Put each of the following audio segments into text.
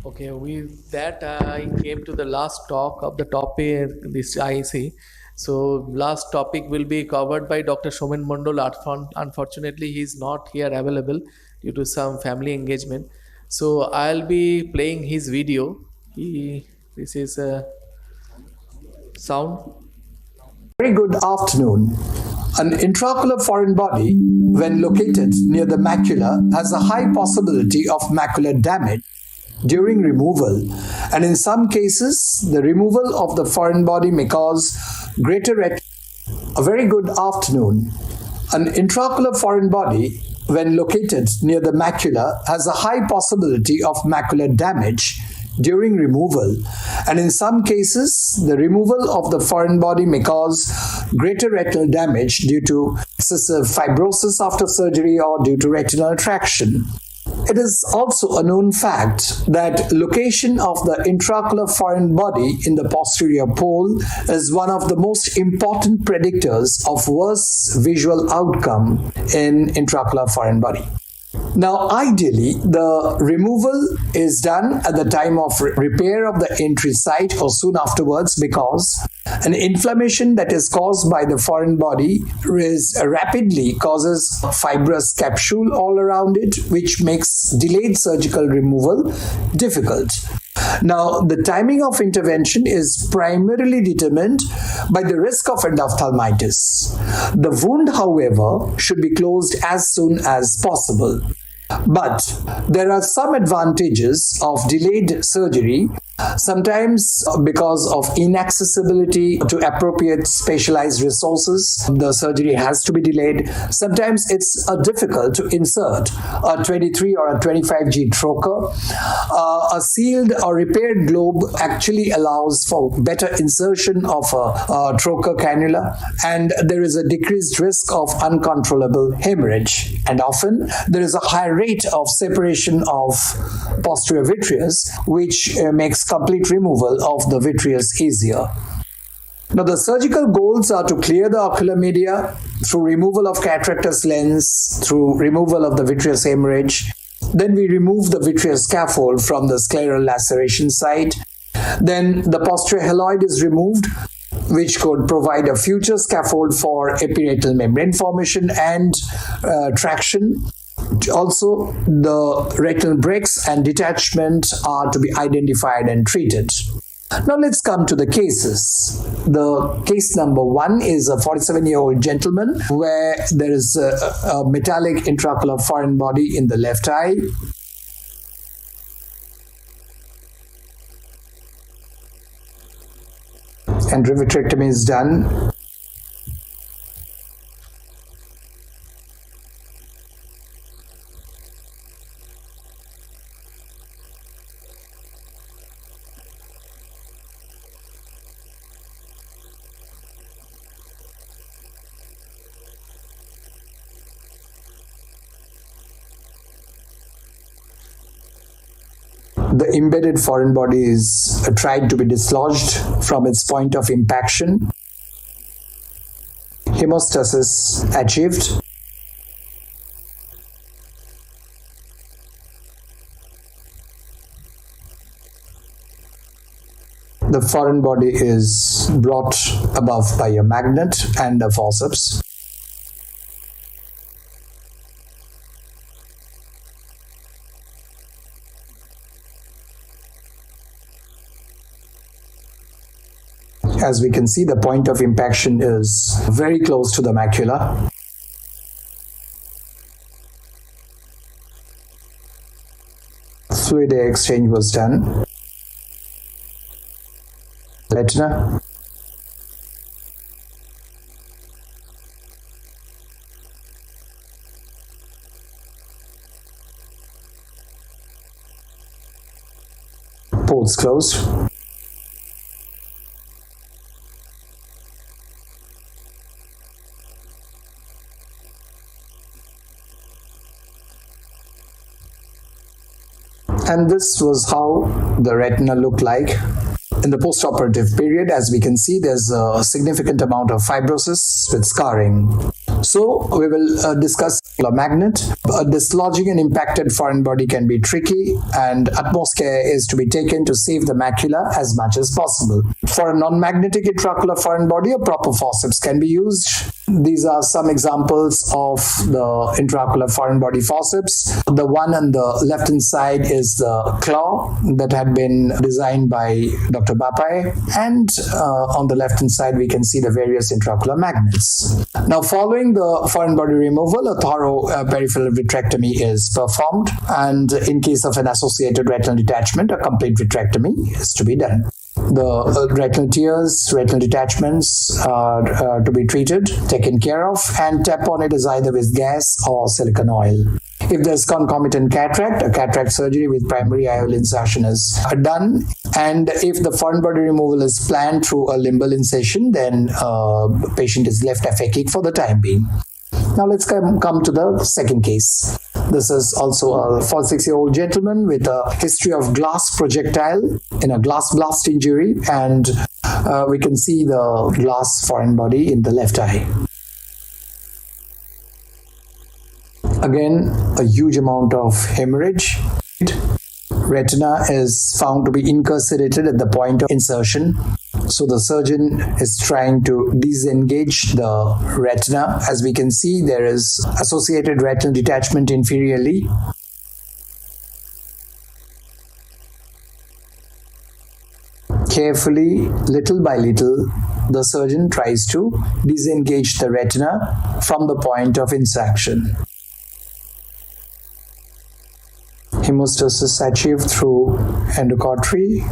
Okay, with that, I came to the last talk of the topic, this IC. So, last topic will be covered by Dr. Soumen Mondal. Unfortunately, he is not here available due to some family engagement. So, I'll be playing his video. This is sound. Very good afternoon. An intraocular foreign body, when located near the macula, has a high possibility of macular damage during removal, and in some cases, the removal of the foreign body may cause greater A very good afternoon. An intraocular foreign body, when located near the macula, has a high possibility of macular damage during removal, and in some cases, the removal of the foreign body may cause greater retinal damage due to excessive fibrosis after surgery or due to retinal traction. It is also a known fact that location of the intraocular foreign body in the posterior pole is one of the most important predictors of worse visual outcome in intraocular foreign body. Now, ideally, the removal is done at the time of repair of the entry site or soon afterwards, because an inflammation that is caused by the foreign body rapidly causes a fibrous capsule all around it, which makes delayed surgical removal difficult. Now, the timing of intervention is primarily determined by the risk of endophthalmitis. The wound, however, should be closed as soon as possible. But there are some advantages of delayed surgery, sometimes because of inaccessibility to appropriate specialized resources. The surgery has to be delayed. Sometimes it's difficult to insert a 23 or a 25G trocar. A sealed or repaired globe actually allows for better insertion of a trocar cannula, and there is a decreased risk of uncontrollable hemorrhage. And often there is a high rate of separation of posterior vitreous, which makes complete removal of the vitreous easier. Now, the surgical goals are to clear the ocular media through removal of cataractous lens, through removal of the vitreous hemorrhage. Then we remove the vitreous scaffold from the scleral laceration site. Then the posterior haloid is removed, which could provide a future scaffold for epiretinal membrane formation and traction. Also, the retinal breaks and detachment are to be identified and treated. Now let's come to the cases. The case number 1 is a 47-year-old gentleman where there is a metallic intraocular foreign body in the left eye. And vitrectomy is done. The embedded foreign body is tried to be dislodged from its point of impaction. Hemostasis achieved. The foreign body is brought above by a magnet and a forceps. As we can see, the point of impaction is very close to the macula. Fluid air exchange was done. Retina. Ports closed. And this was how the retina looked like in the postoperative period. As we can see, there's a significant amount of fibrosis with scarring. So we will discuss a magnet. Dislodging an impacted foreign body can be tricky, and utmost care is to be taken to save the macula as much as possible. For a non-magnetic intraocular foreign body, a proper forceps can be used. These are some examples of the intraocular foreign body forceps. The one on the left hand side is the claw that had been designed by Dr. Bapai, and on the left hand side we can see the various intraocular magnets. Now, following the foreign body removal, a thorough peripheral vitrectomy is performed, and in case of an associated retinal detachment, a complete vitrectomy is to be done. The retinal tears, retinal detachments are to be treated, taken care of, and tap on it is either with gas or silicone oil. If there's concomitant cataract, a cataract surgery with primary IOL insertion is done. And if the foreign body removal is planned through a limbal incision, then patient is left aphakic for the time being. Now let's come to the second case. This is also a 46-year-old gentleman with a history of glass projectile in a glass blast injury, and we can see the glass foreign body in the left eye. Again, a huge amount of hemorrhage. Retina is found to be incarcerated at the point of insertion. So the surgeon is trying to disengage the retina. As we can see, there is associated retinal detachment inferiorly. Carefully, little by little, the surgeon tries to disengage the retina from the point of insertion. Hemostasis achieved through endocautery.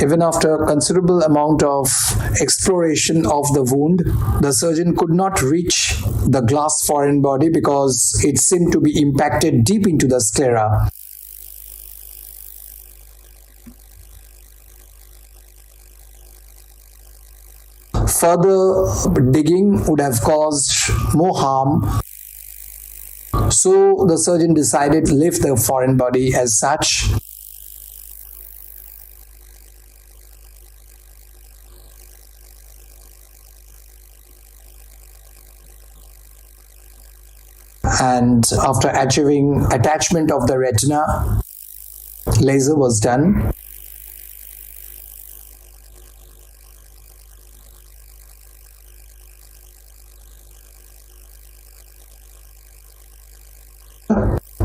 Even after a considerable amount of exploration of the wound, the surgeon could not reach the glass foreign body because it seemed to be impacted deep into the sclera. Further digging would have caused more harm. So the surgeon decided to lift the foreign body as such. And after achieving attachment of the retina, laser was done.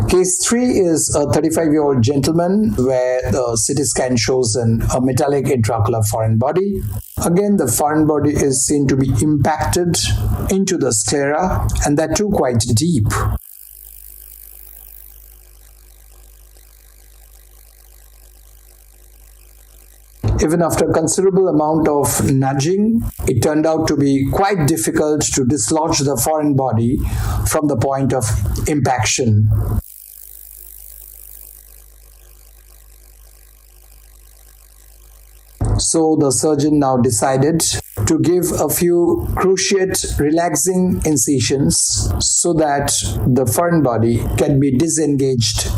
Case 3 is a 35-year-old gentleman where the CT scan shows a metallic intraocular foreign body. Again, the foreign body is seen to be impacted into the sclera, and that too quite deep. Even after a considerable amount of nudging, it turned out to be quite difficult to dislodge the foreign body from the point of impaction. So the surgeon now decided to give a few cruciate relaxing incisions so that the foreign body can be disengaged.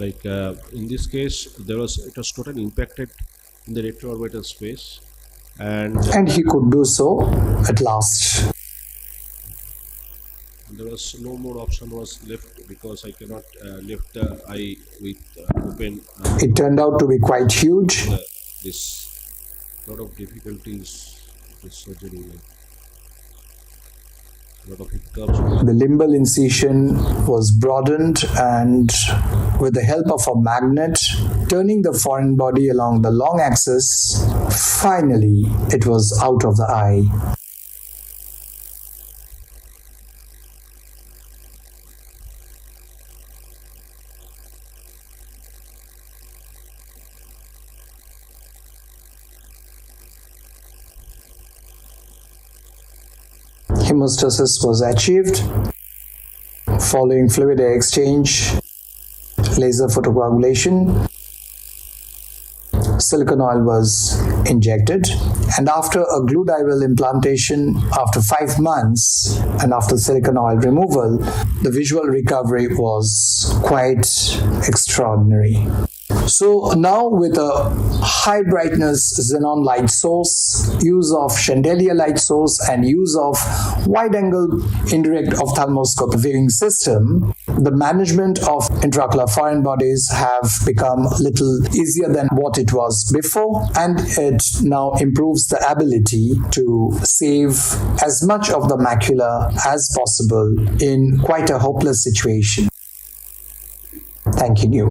Like in this case, it was totally impacted in the retroorbital space, And he could do so at last. There was no more option was left because I cannot lift the eye with open. It turned out to be quite huge. This lot of difficulties with surgery, lot of hiccups. The limbal incision was broadened, and with the help of a magnet turning the foreign body along the long axis, finally it was out of the eye. Hemostasis was achieved following fluid exchange, laser photocoagulation. Silicone oil was injected, and after a gludival implantation after 5 months and after silicone oil removal, the visual recovery was quite extraordinary. So now with a high brightness xenon light source, use of chandelier light source, and use of wide angle indirect ophthalmoscope viewing system, the management of intraocular foreign bodies have become a little easier than what it was before, and it now improves the ability to save as much of the macula as possible in quite a hopeless situation. Thank you.